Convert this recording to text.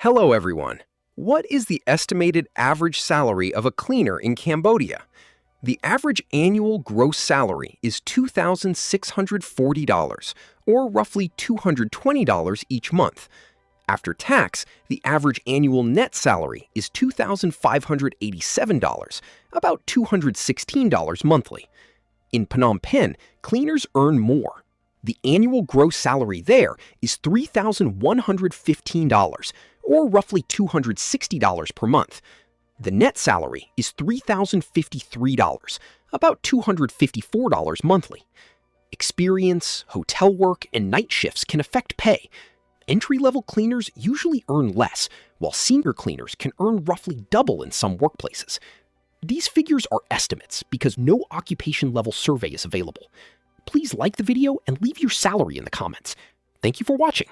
Hello everyone. What is the estimated average salary of a cleaner in Cambodia? The average annual gross salary is $2,640, or roughly $220 each month. After tax, the average annual net salary is $2,587, about $216 monthly. In Phnom Penh, cleaners earn more. The annual gross salary there is $3,115, or roughly $260 per month. The net salary is $3,053, about $254 monthly. Experience, hotel work, and night shifts can affect pay. Entry-level cleaners usually earn less, while senior cleaners can earn roughly double in some workplaces. These figures are estimates because no occupation-level survey is available. Please like the video and leave your salary in the comments. Thank you for watching.